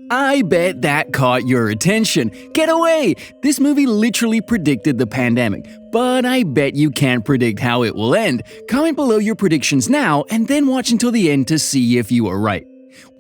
I bet that caught your attention. Get away! This movie literally predicted the pandemic, but I bet you can't predict how it will end. Comment below your predictions now and then watch until the end to see if you are right.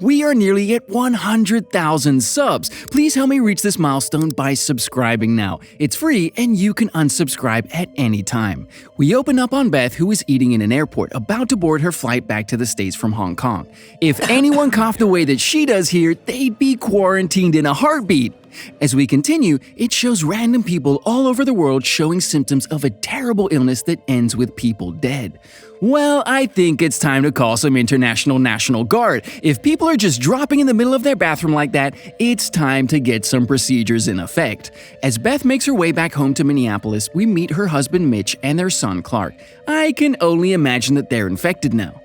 We are nearly at 100,000 subs. Please help me reach this milestone by subscribing now. It's free and you can unsubscribe at any time. We open up on Beth, who is eating in an airport, about to board her flight back to the States from Hong Kong. If anyone coughed the way that she does here, they'd be quarantined in a heartbeat. As we continue, it shows random people all over the world showing symptoms of a terrible illness that ends with people dead. Well, I think it's time to call some international National Guard. If people are just dropping in the middle of their bathroom like that, it's time to get some procedures in effect. As Beth makes her way back home to Minneapolis, we meet her husband Mitch and their son Clark. I can only imagine that they're infected now.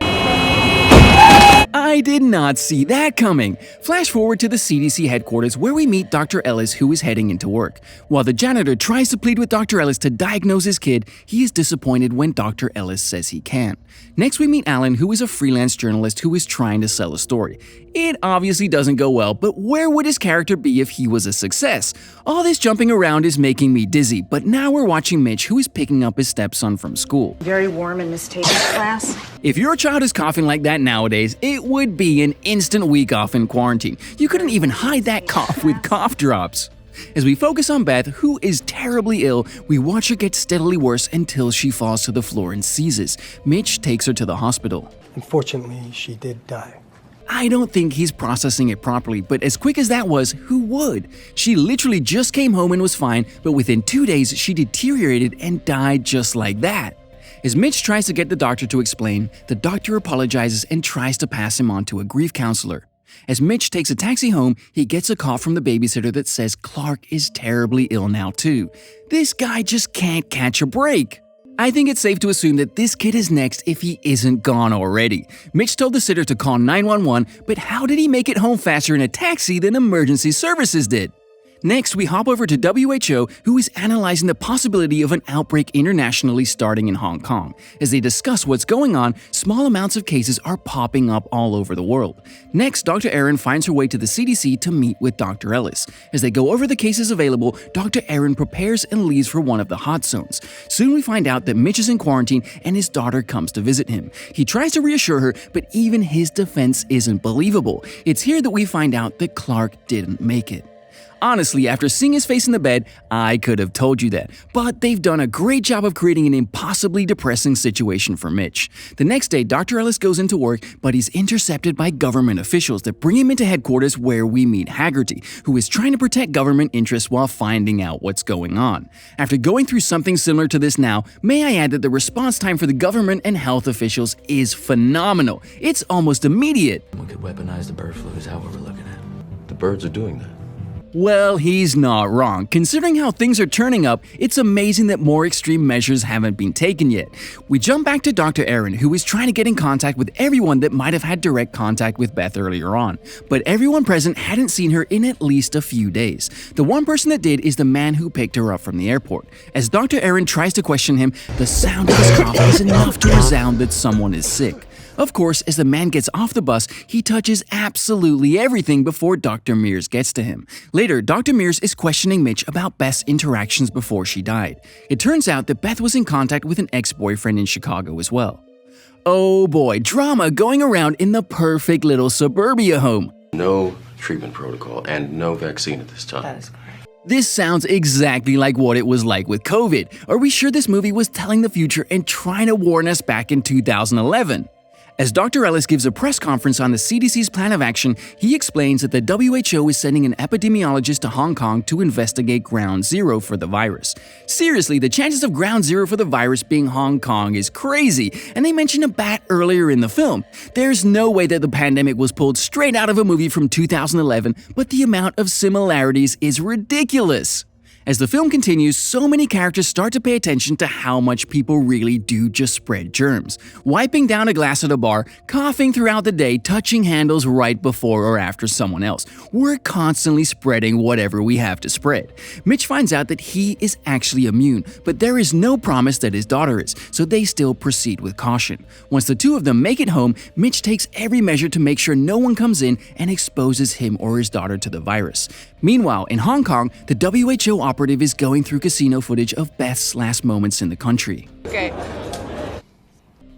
I did not see that coming. Flash forward to the CDC headquarters where we meet Dr. Ellis, who is heading into work. While the janitor tries to plead with Dr. Ellis to diagnose his kid, he is disappointed when Dr. Ellis says he can't. Next we meet Alan, who is a freelance journalist who is trying to sell a story. It obviously doesn't go well, but where would his character be if he was a success? All this jumping around is making me dizzy, but now we're watching Mitch, who is picking up his stepson from school. Very warm in Miss Tatum's class. If your child is coughing like that nowadays, it would be an instant week off in quarantine. You couldn't even hide that cough with cough drops. As we focus on Beth, who is terribly ill, we watch her get steadily worse until she falls to the floor and seizes. Mitch takes her to the hospital. Unfortunately, she did die. I don't think he's processing it properly, but as quick as that was, who would? She literally just came home and was fine, but within 2 days she deteriorated and died just like that. As Mitch tries to get the doctor to explain, the doctor apologizes and tries to pass him on to a grief counselor. As Mitch takes a taxi home, he gets a call from the babysitter that says Clark is terribly ill now too. This guy just can't catch a break. I think it's safe to assume that this kid is next if he isn't gone already. Mitch told the sitter to call 911, but how did he make it home faster in a taxi than emergency services did? Next, we hop over to WHO, who is analyzing the possibility of an outbreak internationally starting in Hong Kong. As they discuss what's going on, small amounts of cases are popping up all over the world. Next, Dr. Aaron finds her way to the CDC to meet with Dr. Ellis. As they go over the cases available, Dr. Aaron prepares and leaves for one of the hot zones. Soon we find out that Mitch is in quarantine and his daughter comes to visit him. He tries to reassure her, but even his defense isn't believable. It's here that we find out that Clark didn't make it. Honestly, after seeing his face in the bed, I could have told you that, but they've done a great job of creating an impossibly depressing situation for Mitch. The next day, Dr. Ellis goes into work, but he's intercepted by government officials that bring him into headquarters where we meet Haggerty, who is trying to protect government interests while finding out what's going on. After going through something similar to this now, may I add that the response time for the government and health officials is phenomenal. It's almost immediate. We could weaponize the bird flu is how we're looking at it. The birds are doing that. Well, he's not wrong. Considering how things are turning up, it's amazing that more extreme measures haven't been taken yet. We jump back to Dr. Aaron, who is trying to get in contact with everyone that might have had direct contact with Beth earlier on. But everyone present hadn't seen her in at least a few days. The one person that did is the man who picked her up from the airport. As Dr. Aaron tries to question him, the sound of his cough is enough to resound that someone is sick. Of course, as the man gets off the bus, he touches absolutely everything before Dr. Mears gets to him. Later, Dr. Mears is questioning Mitch about Beth's interactions before she died. It turns out that Beth was in contact with an ex-boyfriend in Chicago as well. Oh boy, drama going around in the perfect little suburbia home. No treatment protocol and no vaccine at this time. That is correct. This sounds exactly like what it was like with COVID. Are we sure this movie was telling the future and trying to warn us back in 2011? As Dr. Ellis gives a press conference on the CDC's plan of action, he explains that the WHO is sending an epidemiologist to Hong Kong to investigate ground zero for the virus. Seriously, the chances of ground zero for the virus being Hong Kong is crazy, and they mention a bat earlier in the film. There's no way that the pandemic was pulled straight out of a movie from 2011, but the amount of similarities is ridiculous. As the film continues, so many characters start to pay attention to how much people really do just spread germs. Wiping down a glass at a bar, coughing throughout the day, touching handles right before or after someone else. We're constantly spreading whatever we have to spread. Mitch finds out that he is actually immune, but there is no promise that his daughter is, so they still proceed with caution. Once the two of them make it home, Mitch takes every measure to make sure no one comes in and exposes him or his daughter to the virus. Meanwhile, in Hong Kong, the WHO operative is going through casino footage of Beth's last moments in the country. Okay.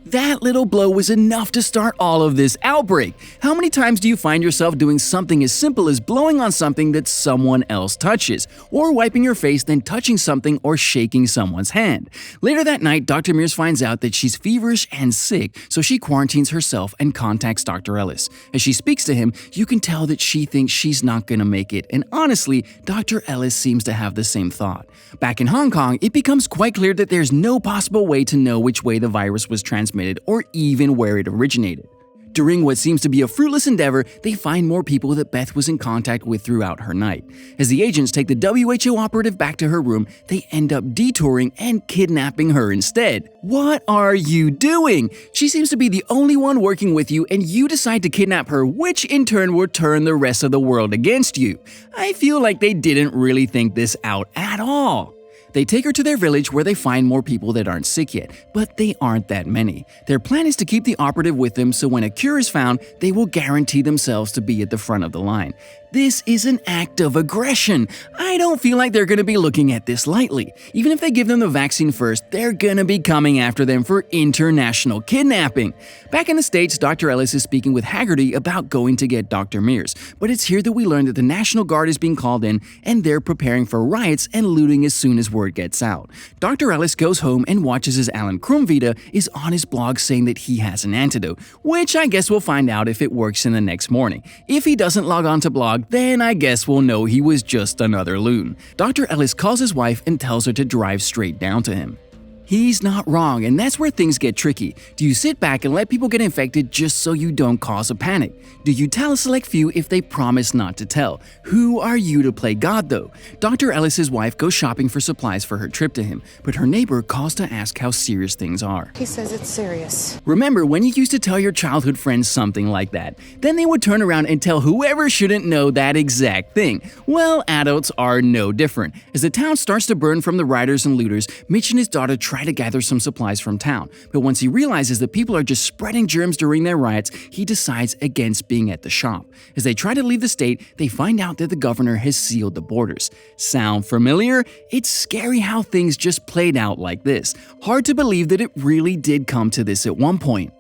That little blow was enough to start all of this outbreak. How many times do you find yourself doing something as simple as blowing on something that someone else touches, or wiping your face then touching something or shaking someone's hand? Later that night, Dr. Mears finds out that she's feverish and sick, so she quarantines herself and contacts Dr. Ellis. As she speaks to him, you can tell that she thinks she's not gonna make it, and honestly, Dr. Ellis seems to have the same thought. Back in Hong Kong, it becomes quite clear that there's no possible way to know which way the virus was transmitted or even where it originated. During what seems to be a fruitless endeavor, they find more people that Beth was in contact with throughout her night. As the agents take the WHO operative back to her room, they end up detouring and kidnapping her instead. What are you doing? She seems to be the only one working with you, and you decide to kidnap her, which in turn will turn the rest of the world against you. I feel like they didn't really think this out at all. They take her to their village where they find more people that aren't sick yet, but they aren't that many. Their plan is to keep the operative with them so when a cure is found, they will guarantee themselves to be at the front of the line. This is an act of aggression. I don't feel like they're going to be looking at this lightly. Even if they give them the vaccine first, they're going to be coming after them for international kidnapping. Back in the States, Dr. Ellis is speaking with Haggerty about going to get Dr. Mears, but it's here that we learn that the National Guard is being called in and they're preparing for riots and looting as soon as word gets out. Dr. Ellis goes home and watches as Alan Krumvita is on his blog saying that he has an antidote, which I guess we'll find out if it works in the next morning. If he doesn't log on to blog, then I guess we'll know he was just another loon. Dr. Ellis calls his wife and tells her to drive straight down to him. He's not wrong, and that's where things get tricky. Do you sit back and let people get infected just so you don't cause a panic? Do you tell a select few if they promise not to tell? Who are you to play God, though? Dr. Ellis's wife goes shopping for supplies for her trip to him, but her neighbor calls to ask how serious things are. He says it's serious. Remember when you used to tell your childhood friends something like that? Then they would turn around and tell whoever shouldn't know that exact thing. Well, adults are no different. As the town starts to burn from the rioters and looters, Mitch and his daughter try to gather some supplies from town, but once he realizes that people are just spreading germs during their riots, he decides against being at the shop. As they try to leave the state, they find out that the governor has sealed the borders. Sound familiar? It's scary how things just played out like this. Hard to believe that it really did come to this at one point.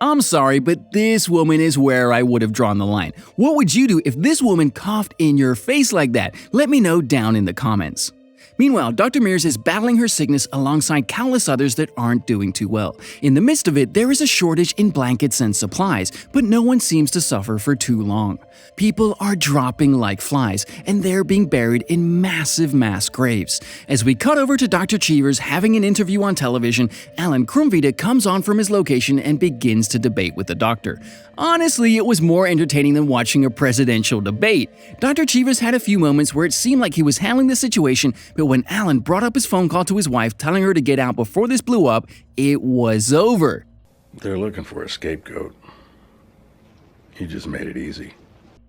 I'm sorry, but this woman is where I would have drawn the line. What would you do if this woman coughed in your face like that? Let me know down in the comments. Meanwhile, Dr. Mears is battling her sickness alongside countless others that aren't doing too well. In the midst of it, there is a shortage in blankets and supplies, but no one seems to suffer for too long. People are dropping like flies, and they're being buried in massive mass graves. As we cut over to Dr. Cheevers having an interview on television, Alan Krumvita comes on from his location and begins to debate with the doctor. Honestly, it was more entertaining than watching a presidential debate. Dr. Cheevers had a few moments where it seemed like he was handling the situation, but when Alan brought up his phone call to his wife telling her to get out before this blew up, it was over. They're looking for a scapegoat. You just made it easy.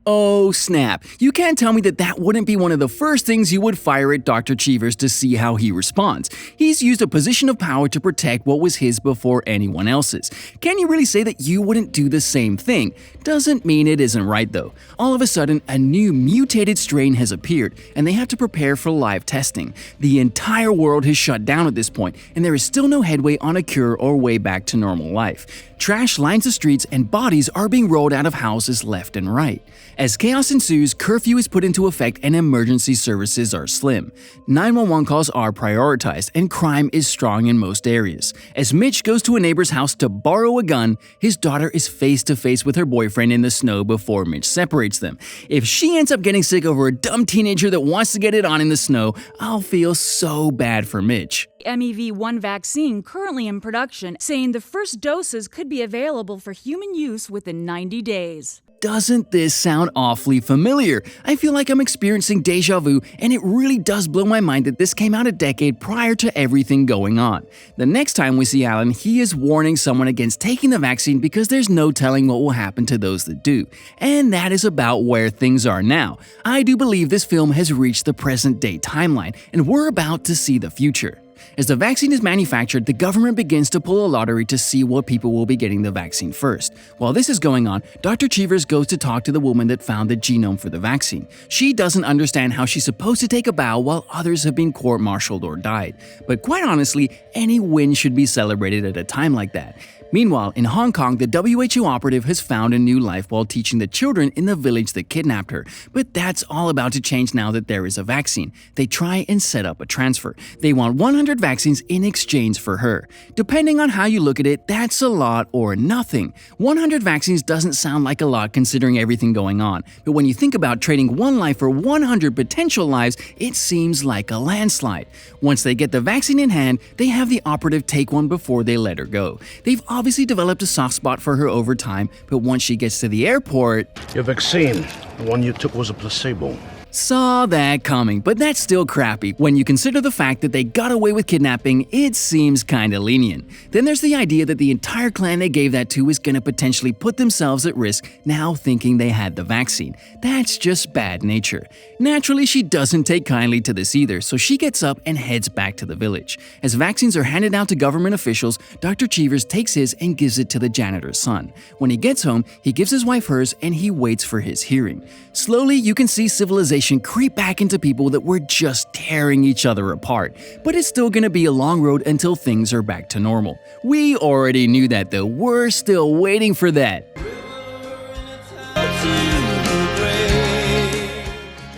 Oh snap, you can't tell me that that wouldn't be one of the first things you would fire at Dr. Cheevers to see how he responds. He's used a position of power to protect what was his before anyone else's. Can you really say that you wouldn't do the same thing? Doesn't mean it isn't right though. All of a sudden, a new mutated strain has appeared, and they have to prepare for live testing. The entire world has shut down at this point, and there is still no headway on a cure or way back to normal life. Trash lines the streets and bodies are being rolled out of houses left and right. As chaos ensues, curfew is put into effect and emergency services are slim. 911 calls are prioritized and crime is strong in most areas. As Mitch goes to a neighbor's house to borrow a gun, his daughter is face to face with her boyfriend in the snow before Mitch separates them. If she ends up getting sick over a dumb teenager that wants to get it on in the snow, I'll feel so bad for Mitch. MEV-1 vaccine currently in production, saying the first doses could be available for human use within 90 days. doesn't this sound awfully familiar? I feel like I'm experiencing deja vu, and it really does blow my mind that this came out a decade prior to everything going on. The next time we see Alan, he is warning someone against taking the vaccine because there's no telling what will happen to those that do. And that is about where things are now. I do believe this film has reached the present-day timeline, and we're about to see the future. As the vaccine is manufactured, the government begins to pull a lottery to see what people will be getting the vaccine first. While this is going on, Dr. Cheevers goes to talk to the woman that found the genome for the vaccine. She doesn't understand how she's supposed to take a bow while others have been court-martialed or died. But quite honestly, any win should be celebrated at a time like that. Meanwhile, in Hong Kong, the WHO operative has found a new life while teaching the children in the village that kidnapped her. But that's all about to change now that there is a vaccine. They try and set up a transfer. They want 100 vaccines in exchange for her. Depending on how you look at it, that's a lot or nothing. 100 vaccines doesn't sound like a lot considering everything going on. But when you think about trading one life for 100 potential lives, it seems like a landslide. Once they get the vaccine in hand, they have the operative take one before they let her go. They've obviously developed a soft spot for her over time, but once she gets to the airport… Your vaccine, the one you took was a placebo. Saw that coming, but that's still crappy. When you consider the fact that they got away with kidnapping, it seems kinda lenient. Then there's the idea that the entire clan they gave that to is gonna potentially put themselves at risk now thinking they had the vaccine. That's just bad nature. Naturally, she doesn't take kindly to this either, so she gets up and heads back to the village. As vaccines are handed out to government officials, Dr. Cheevers takes his and gives it to the janitor's son. When he gets home, he gives his wife hers and he waits for his hearing. Slowly, you can see civilization creep back into people that were just tearing each other apart. But it's still gonna be a long road until things are back to normal. We already knew that though, we're still waiting for that.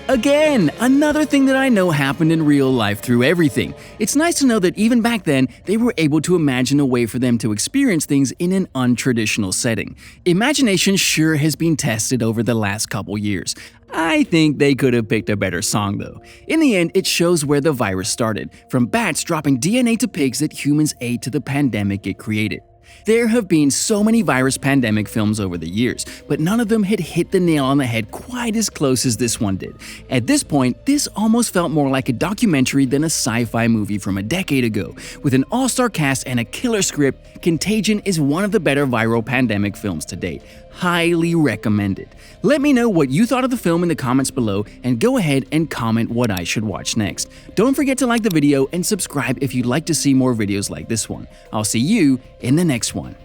Again, another thing that I know happened in real life through everything. It's nice to know that even back then, they were able to imagine a way for them to experience things in an untraditional setting. Imagination sure has been tested over the last couple years. I think they could have picked a better song though. In the end, it shows where the virus started, from bats dropping DNA to pigs that humans ate to the pandemic it created. There have been so many virus pandemic films over the years, but none of them had hit the nail on the head quite as close as this one did. At this point, this almost felt more like a documentary than a sci-fi movie from a decade ago. With an all-star cast and a killer script, Contagion is one of the better viral pandemic films to date. Highly recommended. Let me know what you thought of the film in the comments below, and go ahead and comment what I should watch next. Don't forget to like the video and subscribe if you'd like to see more videos like this one. I'll see you in the next one.